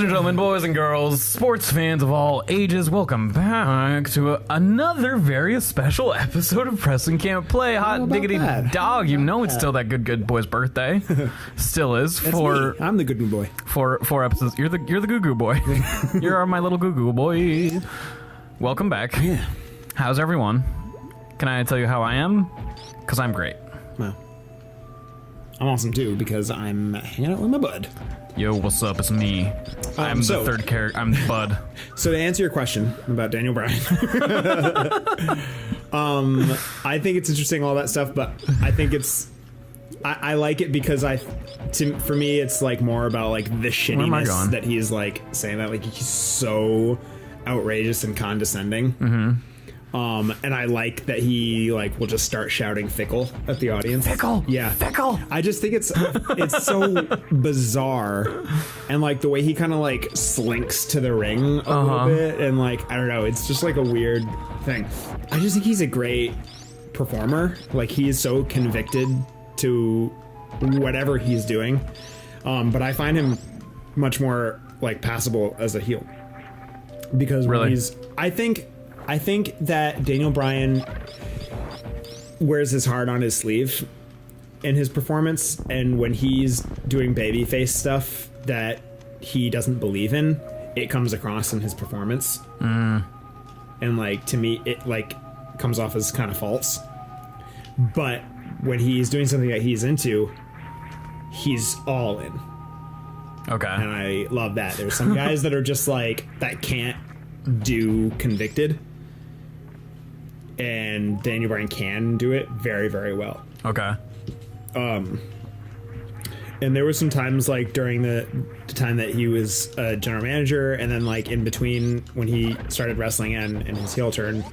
and gentlemen, boys and girls, sports fans of all ages, welcome back to another very special episode of Preston Can't Play. Hot diggity dog, you know it's still that good boy's birthday. Still is. That's me. I'm the good boy. Four episodes. You're the goo goo boy. You're my little goo goo boy. Welcome back. Yeah. How's everyone? Can I tell you how I am? Because I'm great. Well, I'm awesome too because I'm hanging out with my bud. Yo, what's up? It's me. I'm the third character. I'm Bud. So to answer your question about Daniel Bryan, I think it's interesting, all that stuff, but I think I like it because for me, it's like more about like the shittiness that he's like saying that, like he's so outrageous and condescending. Mm-hmm. And I like that he like will just start shouting "fickle" at the audience. Fickle, yeah, fickle. I just think it's so bizarre, and like the way he kind of like slinks to the ring a little bit, and like I don't know, it's just like a weird thing. I just think he's a great performer. Like he is so convicted to whatever he's doing, but I find him much more like passable as a heel because when he's I think that Daniel Bryan wears his heart on his sleeve in his performance, and when he's doing babyface stuff that he doesn't believe in, it comes across in his performance. And like to me, it like comes off as kind of false. But when he's doing something that he's into, he's all in. Okay. And I love that. There's some guys that are just like that can't do convicted. And Daniel Bryan can do it very, very well. Okay. And there was some times like during the time that he was a general manager, and then like in between when he started wrestling and his heel turn,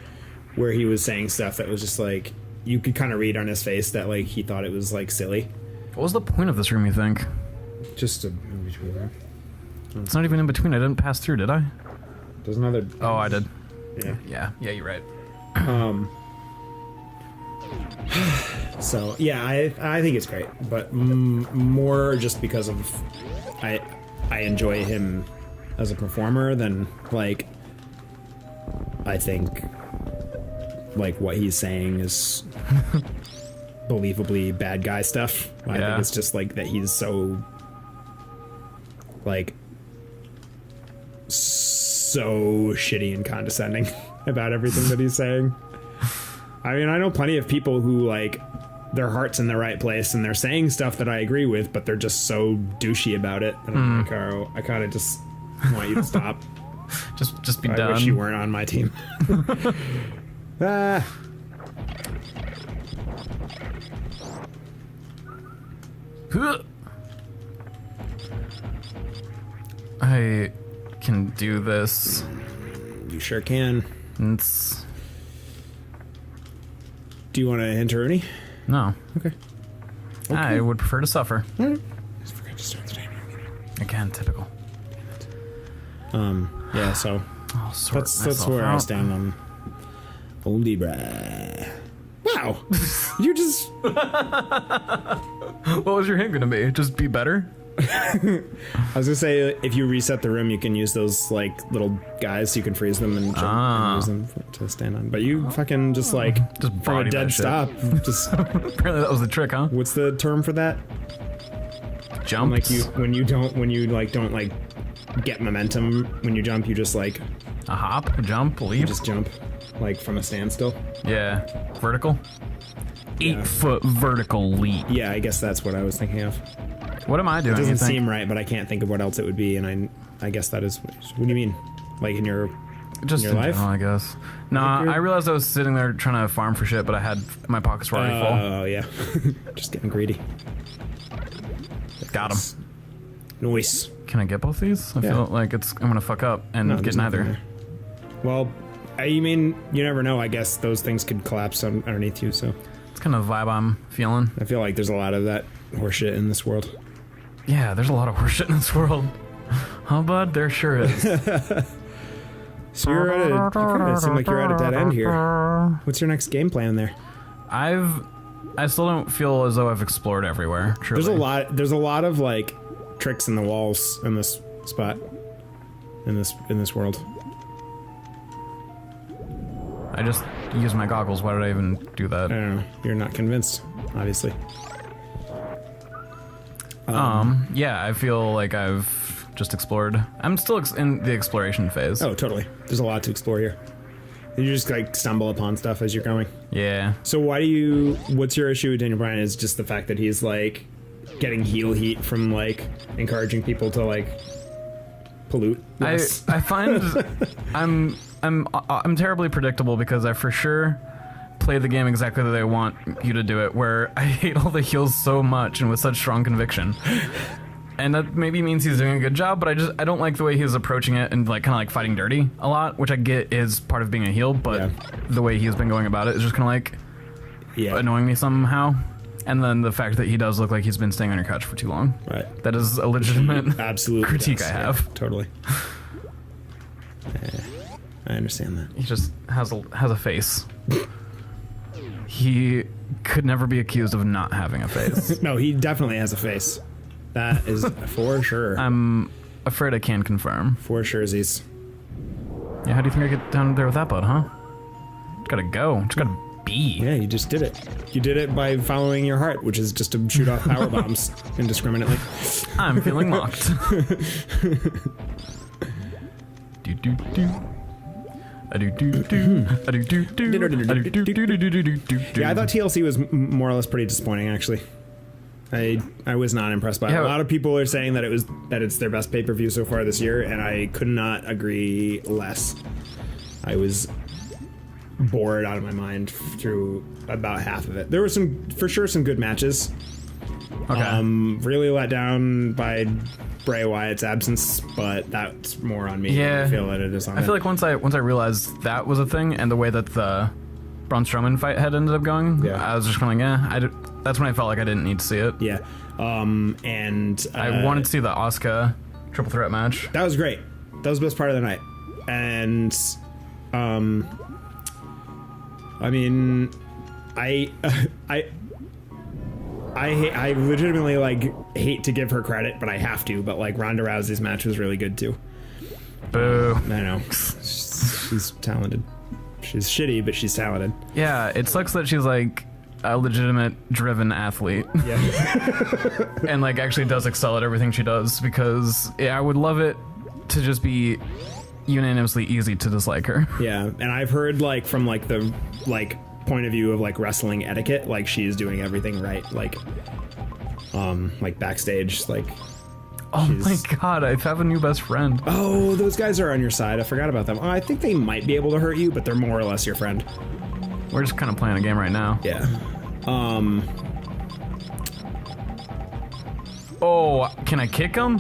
where he was saying stuff that was just like you could kind of read on his face that like he thought it was like silly. What was the point of this room, you think? Just a in between room. It's not even in between. I didn't pass through, did I? There's another. Oh, I did. Yeah. Yeah, you're right. So yeah, I think it's great, but more just because of I enjoy him as a performer than like I think like what he's saying is believably bad guy stuff. I think it's just like that he's so like so shitty and condescending about everything that he's saying. I mean, I know plenty of people who like their heart's in the right place and they're saying stuff that I agree with, but they're just so douchey about it. And I'm like, oh, I kind of just want you to stop. just be done. I wish you weren't on my team. I can do this. You sure can. Do you want to enter Ernie? No. Okay. I would prefer to suffer. Just forgot to start the timer. Again, typical. Yeah, so that's where I stand on oldie brah. Wow. You just What was your hint gonna be? Just be better? I was gonna say if you reset the room, you can use those like little guys so you can freeze them and jump and use them to stand on. But you fucking just from a dead stop. Just apparently that was the trick, huh? What's the term for that? Jump. Like when you don't get momentum when you jump, you just like a hop, a jump, a leap. You just jump like from a standstill. Yeah, vertical. 8-foot vertical leap. Yeah, I guess that's what I was thinking of. What am I doing? It doesn't seem right, but I can't think of what else it would be, and I guess that is. What do you mean? Like in your life? General, I guess. No, I realized I was sitting there trying to farm for shit, but I had my pockets were already full. Oh yeah, just getting greedy. Got him. Nice. Can I get both these? I feel like I'm gonna fuck up and get neither. Well, you mean you never know. I guess those things could collapse underneath you. So it's kind of the vibe I'm feeling. I feel like there's a lot of that horseshit in this world. Yeah, there's a lot of horseshit in this world. Huh, bud? There sure is. So it seems like you're at a dead end here. What's your next game plan there? I still don't feel as though I've explored everywhere. Truly. There's a lot of like tricks in the walls in this spot. in this world. I just used my goggles. Why did I even do that? I don't know. You're not convinced, obviously. Yeah, I feel like I've just explored. I'm still in the exploration phase. Oh, totally. There's a lot to explore here. You just like stumble upon stuff as you're going. Yeah. So what's your issue with Daniel Bryan? Is just the fact that he's like getting heel heat from like encouraging people to like pollute less? I find I'm terribly predictable because I for sure play the game exactly the way I want you to do it, where I hate all the heels so much and with such strong conviction. And that maybe means he's doing a good job, but I don't like the way he's approaching it and like kind of like fighting dirty a lot, which I get is part of being a heel, but the way he's been going about it is just kind of like annoying me somehow. And then the fact that he does look like he's been staying on your couch for too long. Right. That is a legitimate critique I have. Yeah, totally. I understand that. He just has a face. He could never be accused of not having a face. No, he definitely has a face. That is for sure. I'm afraid I can't confirm. For sure, Z's. Yeah, how do you think I get down there with that butt, huh? Just gotta go. Just gotta be. Yeah, you just did it. You did it by following your heart, which is just to shoot off power bombs indiscriminately. I'm feeling mocked. Do do do. Yeah, I thought TLC was more or less pretty disappointing, actually. I was not impressed by it. A lot of people are saying that it's their best pay-per-view so far this year, and I could not agree less. I was bored out of my mind through about half of it. There were for sure some good matches. Okay. Really let down by Bray Wyatt's absence, but that's more on me. Yeah, I feel that it is on I feel like once I realized that was a thing, and the way that the Braun Strowman fight had ended up going, I was just kind of like, that's when I felt like I didn't need to see it. Yeah. And I wanted to see the Asuka triple threat match. That was great. That was the best part of the night. And I mean, I legitimately like hate to give her credit, but I have to. But like Ronda Rousey's match was really good too. Boo. I know. She's talented. She's shitty, but she's talented. Yeah, it sucks that she's like a legitimate driven athlete. Yeah. And like actually does excel at everything she does, because I would love it to just be unanimously easy to dislike her. Yeah, and I've heard like from like the like point of view of like wrestling etiquette, like she's doing everything right, like backstage, like oh my god, I have a new best friend. Oh, those guys are on your side. I forgot about them. I think they might be able to hurt you, but they're more or less your friend. We're just kind of playing a game right now. Yeah. Oh, can I kick him?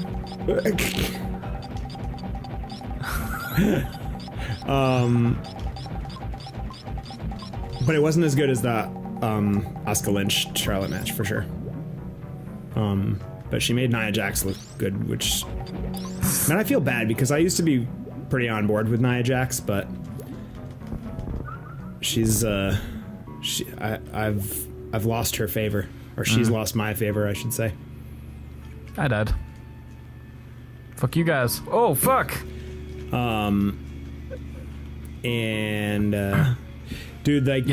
But it wasn't as good as the Asuka Lynch Charlotte match for sure. But she made Nia Jax look good, which, man, I feel bad because I used to be pretty on board with Nia Jax, but I've lost her favor, or she's lost my favor, I should say. I died. Fuck you guys. Oh fuck. Dude, like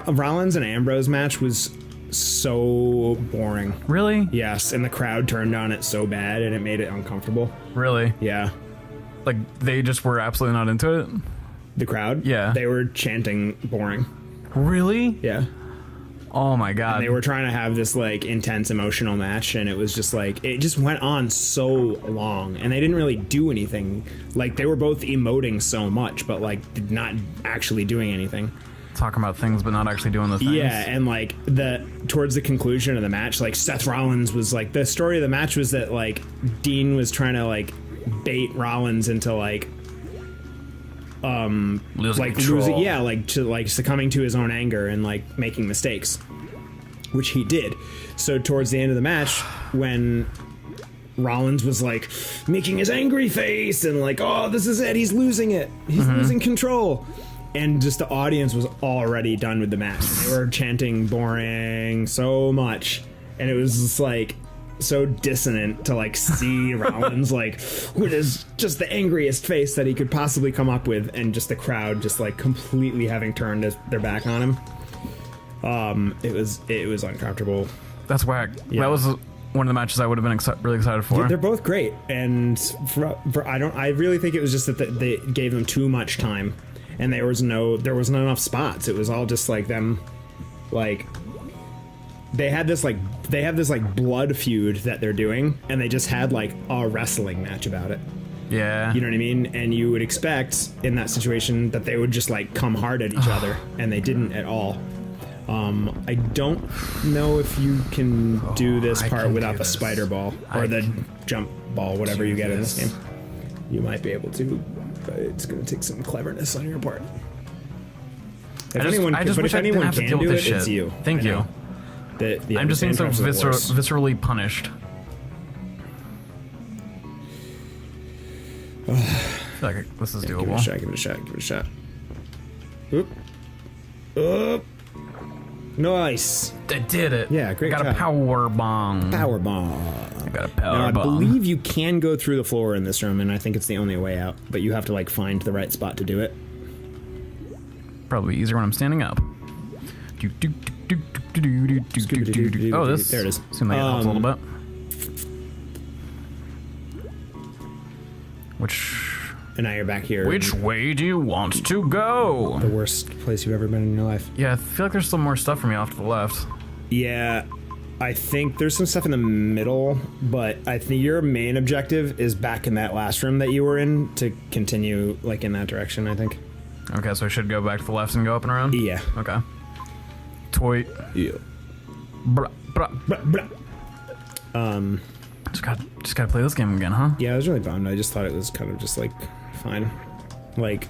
Rollins and Ambrose match was so boring. Really? Yes, and the crowd turned on it so bad, and it made it uncomfortable. Really? Yeah. Like they just were absolutely not into it. The crowd? Yeah. They were chanting boring. Really? Yeah. Oh my god. And they were trying to have this like intense emotional match, and it was just like it just went on so long, and they didn't really do anything. Like they were both emoting so much, but like not actually doing anything. Talking about things but not actually doing the things. Yeah, and like towards the conclusion of the match, like Seth Rollins was like, the story of the match was that like Dean was trying to like bait Rollins into like succumbing to his own anger and like making mistakes, which he did. So towards the end of the match, when Rollins was like making his angry face and like, oh, this is it, he's losing it, he's losing control, and just the audience was already done with the match. They were chanting boring so much, and it was just like so dissonant to like see Rollins like with his just the angriest face that he could possibly come up with, and just the crowd just like completely having turned their back on him. It was uncomfortable. That's whack. Yeah. That was one of the matches I would have been really excited for. They're both great, and I really think it was just that they gave them too much time, and there wasn't enough spots. It was all just like them, like they have this blood feud that they're doing, and they just had like a wrestling match about it. Yeah, you know what I mean. And you would expect in that situation that they would just like come hard at each other, and they didn't at all. I don't know if you can do this part without the spider ball or the jump ball, whatever you get in this game. You might be able to, but it's going to take some cleverness on your part. If anyone can do it, it's you. Thank you. I'm just being so viscerally punished. I feel like this is doable. Give it a shot. Oop. Oop. Nice. I did it. Yeah, great job. Got a power bomb. I got a power bomb. I believe you can go through the floor in this room, and I think it's the only way out. But you have to like find the right spot to do it. Probably easier when I'm standing up. Oh, this there it is. Seems like it helps a little bit. And now you're back here. Which way do you want to go? The worst place you've ever been in your life. Yeah, I feel like there's some more stuff for me off to the left. Yeah, I think there's some stuff in the middle, but I think your main objective is back in that last room that you were in to continue like in that direction, I think. Okay, so I should go back to the left and go up and around? Yeah. Okay. Toy. Yeah. Bruh, bruh. Bruh, bruh. Just gotta play this game again, huh? Yeah, I was really bummed. I just thought it was kind of just like fine. Like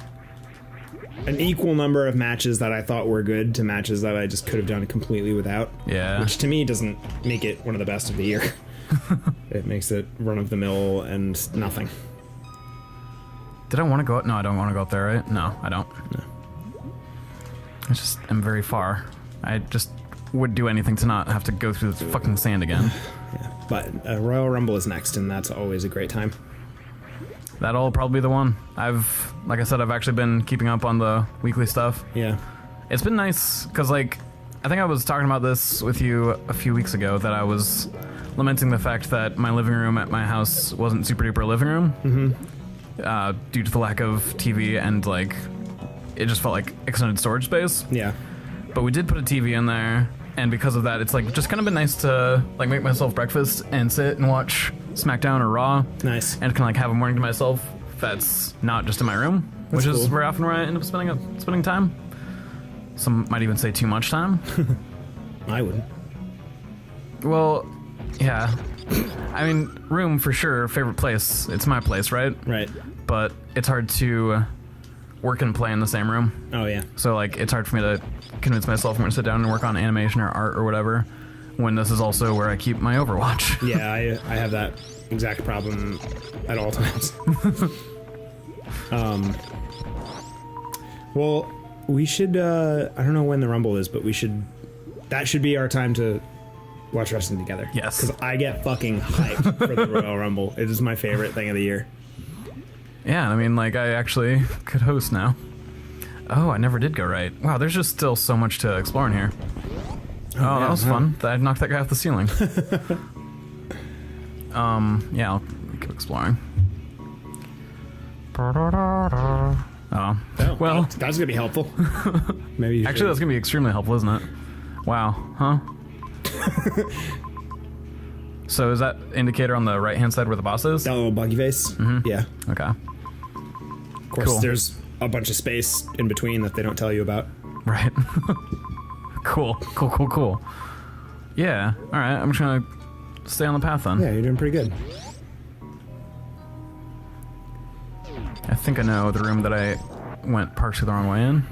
an equal number of matches that I thought were good to matches that I just could have done completely without. Yeah. Which to me doesn't make it one of the best of the year. It makes it run of the mill and nothing. Did I want to go up? No, I don't want to go up there, right? No, I don't. No. I just am very far. I just would do anything to not have to go through this fucking sand again. Yeah, but Royal Rumble is next, and that's always a great time. That'll probably be the one. Like I said, I've actually been keeping up on the weekly stuff. Yeah. It's been nice, because, like, I think I was talking about this with you a few weeks ago, that I was lamenting the fact that my living room at my house wasn't super duper living room. Due to the lack of TV, and, like, it just felt like extended storage space. Yeah. But we did put a TV in there, and because of that, it's, like, just kind of been nice to, like, make myself breakfast and sit and watch SmackDown or Raw. Nice. And kind of, like, have a morning to myself that's not just in my room, which is very often where I end up spending time. Some might even say too much time. I wouldn't. Well, yeah. I mean, room for sure, favorite place. It's my place, right? Right. But it's hard to work and play in the same room. Oh, yeah. So, like, it's hard for me to convince myself I'm going to sit down and work on animation or art or whatever, when this is also where I keep my Overwatch. Yeah, I have that exact problem at all times. Well, we should, I don't know when the Rumble is, but that should be our time to watch wrestling together. Yes. Because I get fucking hyped for the Royal Rumble. It is my favorite thing of the year. Yeah, I mean, like, I actually could host now. Oh, I never did go right. Wow, there's just still so much to explore in here. Oh, that was fun. I knocked that guy off the ceiling. Yeah, I'll keep exploring. Oh, well, that's gonna be helpful. Maybe actually, that's gonna be extremely helpful, isn't it? Wow, huh? So is that indicator on the right-hand side where the boss is? That little buggy face? Mm-hmm. Yeah. Okay. Of course, there's a bunch of space in between that they don't tell you about. Right. Cool. Yeah, alright, I'm just gonna stay on the path then. Yeah, you're doing pretty good. I think I know the room that I went partially the wrong way in.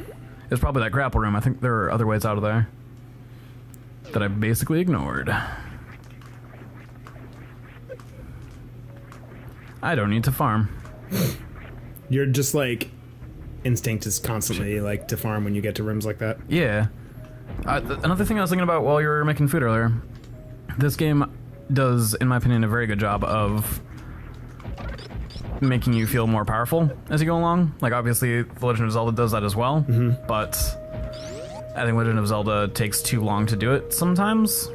It's probably that grapple room. I think there are other ways out of there that I basically ignored. I don't need to farm. You're just like, instinct is constantly like to farm when you get to rooms like that. Yeah. Another thing I was thinking about while you were making food earlier, this game, does, in my opinion, a very good job of making you feel more powerful as you go along. Like, obviously, The Legend of Zelda does that as well, but I think Legend of Zelda takes too long to do it sometimes.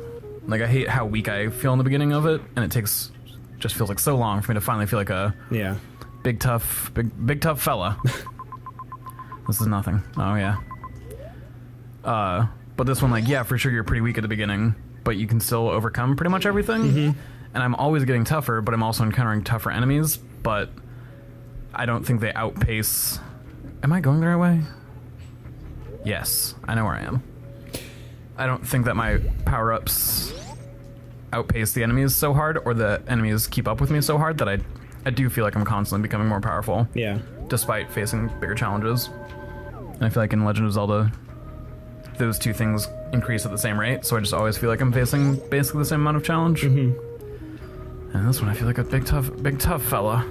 Like, I hate how weak I feel in the beginning of it, and it just feels like so long for me to finally feel like a big tough fella. This is nothing. Oh, yeah. But this one, like, yeah, for sure you're pretty weak at the beginning, but you can still overcome pretty much everything. And I'm always getting tougher, but I'm also encountering tougher enemies, but I don't think they outpace... Am I going the right way? Yes, I know where I am. I don't think that my power-ups outpace the enemies so hard, or the enemies keep up with me so hard that I do feel like I'm constantly becoming more powerful. Yeah. Despite facing bigger challenges. And I feel like in Legend of Zelda, those two things increase at the same rate, so I just always feel like I'm facing basically the same amount of challenge. And this one, I feel like a big tough fella.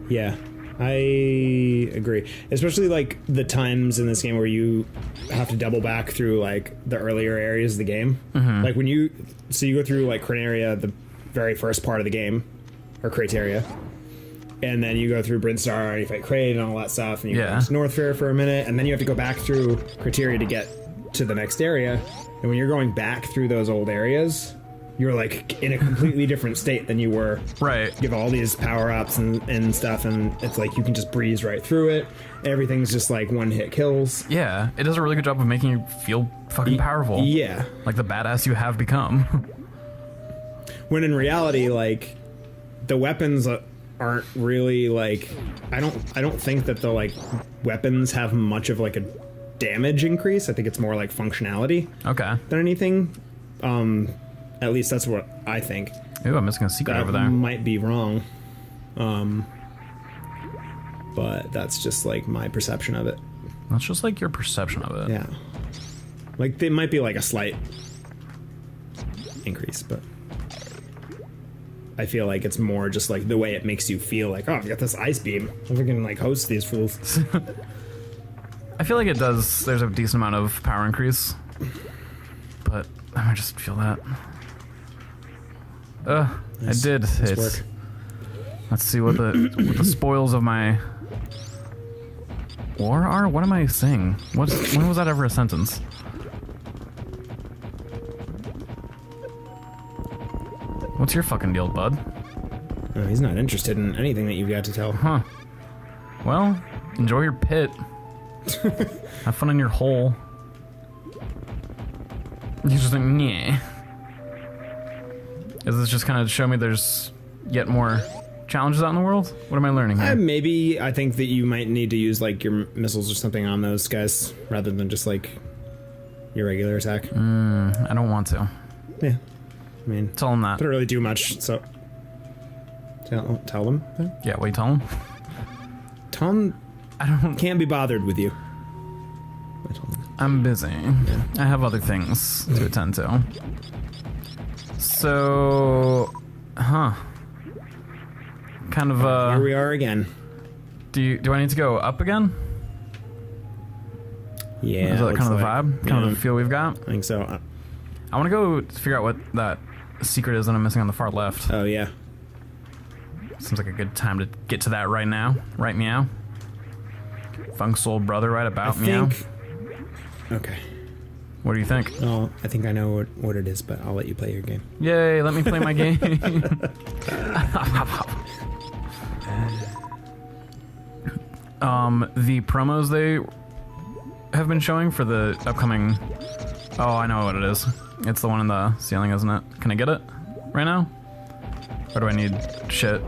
Yeah, I agree. Especially like the times in this game where you have to double back through like the earlier areas of the game. Like when you go through like Cranaria, the very first part of the game, or Crateria, and then you go through Brinstar and you fight Kraid and all that stuff, and you go to Northfair for a minute, and then you have to go back through Crateria to get to the next area. And when you're going back through those old areas, you're like in a completely different state than you were. Right. You have all these power-ups and stuff, and it's like you can just breeze right through it. Everything's just like one-hit kills. Yeah, it does a really good job of making you feel fucking powerful. Yeah. Like the badass you have become. When in reality, like, the weapons aren't really like... I don't think that the like weapons have much of like a damage increase. I think it's more like functionality. Okay. Than anything. At least that's what I think. Ooh, I'm missing a secret over there. Might be wrong. But that's just like my perception of it. That's just like your perception of it. Yeah. Like, they might be like a slight increase, but I feel like it's more just like the way it makes you feel like, oh, I've got this ice beam. I'm gonna like host these fools. I feel like it does. There's a decent amount of power increase, but I might just feel that. Nice. I did. Nice work. Let's see what the spoils of my war are. What am I saying? When was that ever a sentence? What's your fucking deal, bud? Oh, he's not interested in anything that you've got to tell. Huh. Well, enjoy your pit. Have fun in your hole. He's just like, yeah. Is this just kind of show me there's yet more challenges out in the world? What am I learning here? Maybe I think that you might need to use like your missiles or something on those guys rather than just like your regular attack. I don't want to. Yeah. I mean, tell them that. Don't really do much, so tell them. Yeah, what you tell them? Tom, can't be bothered with you. I'm busy. Yeah. I have other things to attend to. So, kind of. Here we are again. Do I need to go up again? Yeah. Is that kind of the vibe? Kind of the feel we've got? I think so. I want to go figure out what that secret is that I'm missing on the far left. Oh, yeah. Seems like a good time to get to that right now. Right, meow? Funk Soul Brother right about meow? Okay. What do you think? Oh, I think I know what it is, but I'll let you play your game. Yay, let me play my game. The promos they have been showing for the upcoming... Oh, I know what it is. It's the one in the ceiling, isn't it? Can I get it right now? Or do I need shit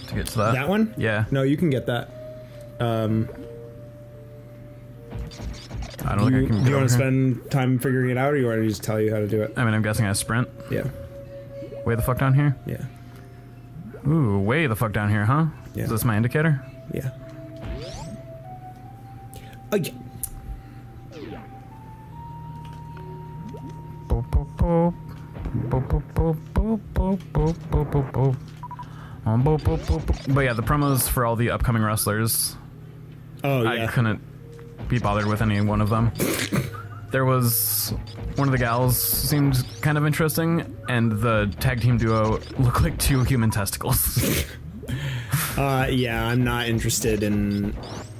to get to that? That one? Yeah. No, you can get that. I don't think I can. Do you want to spend time figuring it out, or you want to just tell you how to do it? I mean, I'm guessing I sprint. Yeah. Way the fuck down here? Yeah. Ooh, way the fuck down here, huh? Yeah. Is this my indicator? Yeah. Oh, yeah. But yeah, the promos for all the upcoming wrestlers. Oh, yeah. I couldn't be bothered with any one of them. There was one of the gals seemed kind of interesting, and the tag team duo looked like 2 human testicles. Yeah, I'm not interested in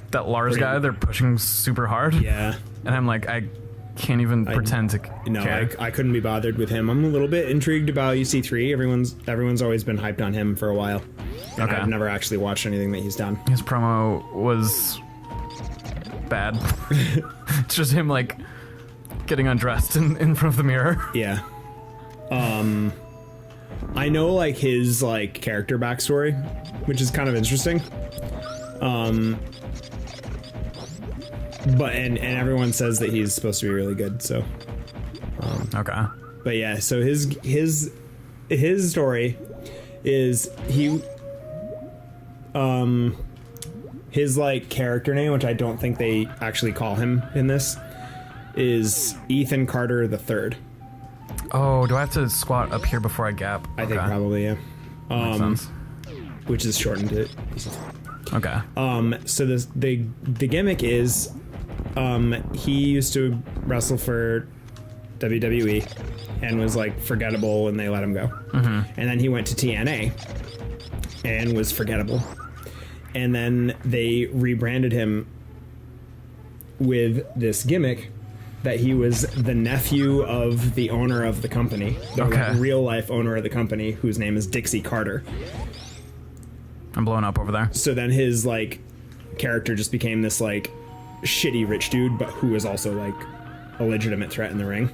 That Lars guy, they're pushing super hard. Yeah. And I'm like, I can't even pretend to care. I couldn't be bothered with him. I'm a little bit intrigued about EC3. Everyone's always been hyped on him for a while. And I've never actually watched anything that he's done. His promo was bad. It's just him like getting undressed in front of the mirror. Yeah. I know like his like character backstory, which is kind of interesting. But and everyone says that he's supposed to be really good, so Okay. But yeah, so his story is his like character name, which I don't think they actually call him in this, is Ethan Carter III. Oh, do I have to squat up here before I gap? I think probably, yeah. Makes sense. Which is shortened to Okay. so the gimmick is he used to wrestle for WWE and was like forgettable and they let him go. And then he went to TNA and was forgettable. And then they rebranded him with this gimmick that he was the nephew of the owner of the company, the like, real life owner of the company, whose name is Dixie Carter. I'm blowing up over there. So then his like character just became this like shitty rich dude, but who is also like a legitimate threat in the ring.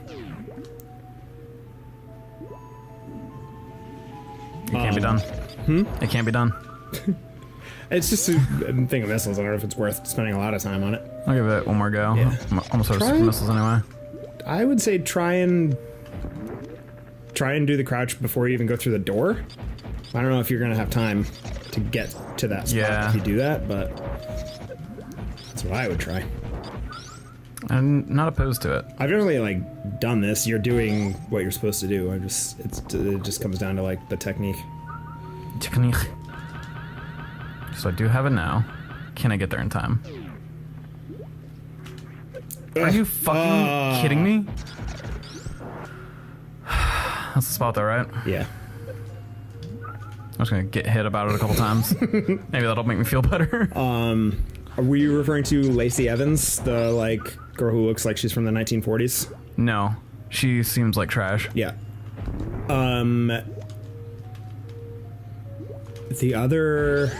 It can't be done. It can't be done. It's just a thing of missiles. I don't know if it's worth spending a lot of time on it. I'll give it one more go. Yeah. I'm almost out of missiles anyway. I would say try and do the crouch before you even go through the door. I don't know if you're gonna have time to get to that spot if you do that, but that's what I would try. I'm not opposed to it. I've never really like done this. You're doing what you're supposed to do. It just comes down to like the technique. So I do have it now. Can I get there in time? Are you fucking kidding me? That's the spot though, right? Yeah. I'm just gonna get hit about it a couple times. Maybe that'll make me feel better. Were you referring to Lacey Evans, the like girl who looks like she's from the 1940s? No, she seems like trash. Yeah. The other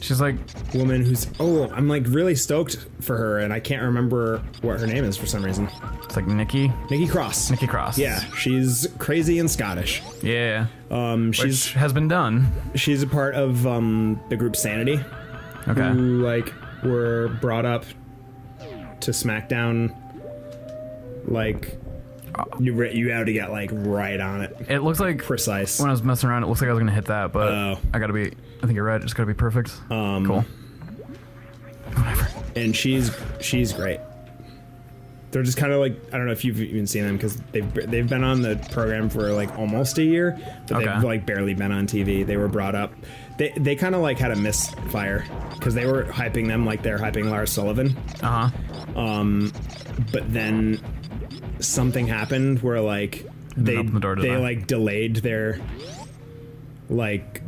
She's like woman who's I'm like really stoked for her, and I can't remember what her name is for some reason. It's like Nikki Cross. Nikki Cross. Yeah, she's crazy and Scottish. Yeah. Which has been done. She's a part of the group Sanity. Okay. Who like were brought up to SmackDown. Like you had to get like right on it. It looks like precise. When I was messing around, it looks like I was gonna hit that, but I gotta be. I think you're right. It's gotta be perfect. Cool. Whatever. And she's great. They're just kind of like, I don't know if you've even seen them because they've been on the program for like almost a year, but they've like barely been on TV. They were brought up. They kind of like had a misfire because they were hyping them like they're hyping Lars Sullivan. But then something happened where like they like delayed their like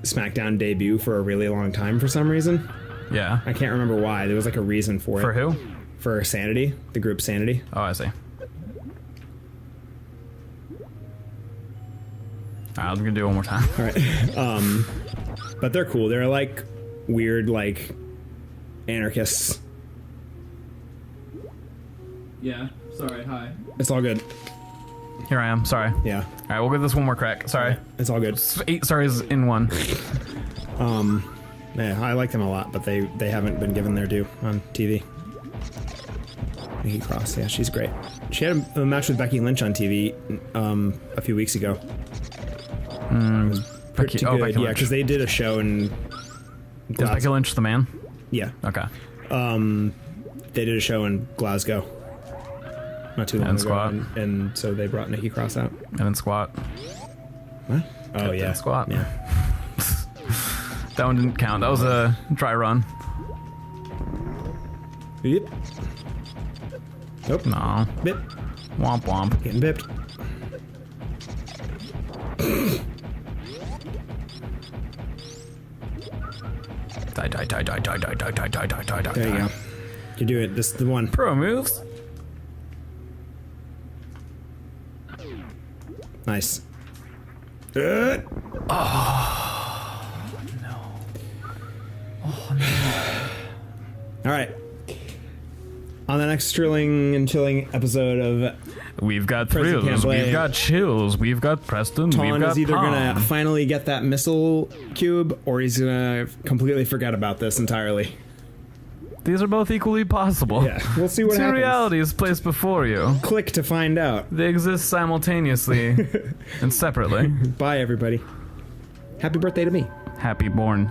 SmackDown debut for a really long time for some reason. Yeah. I can't remember why. There was like a reason for it. For who? For Sanity, the group Sanity. Oh, I see. I'm gonna do it one more time. All right. But they're cool. They're like weird, like anarchists. Yeah. Sorry. Hi. It's all good. Here I am. Sorry. Yeah. All right, we'll give this one more crack. Sorry. It's all good. 8 sorries in one. Yeah, I like them a lot, but they haven't been given their due on TV. Nikki Cross, yeah, she's great. She had a match with Becky Lynch on TV a few weeks ago. It was pretty good. Becky yeah, because they did a show in. Was Becky Lynch the man? Yeah. Okay. They did a show in Glasgow not too long ago, squat. and so they brought Nikki Cross out. And then squat. What? Oh yeah, squat. Yeah. That one didn't count. That was a dry run. Yep. Nope. No. Bip. Womp womp. Getting bipped. Die. There you go. You do it. This is the one. Pro moves. Nice. All right. On the next thrilling and chilling episode of We've got Preston Can't thrills, Play. we've got chills, we've got Preston, we've Taun got is either Palm. gonna finally get that missile cube, or he's gonna completely forget about this entirely. These are both equally possible. Yeah, we'll see what Two happens. realities placed before you. Click to find out. They exist simultaneously and separately. Bye, everybody. Happy birthday to me. Happy born.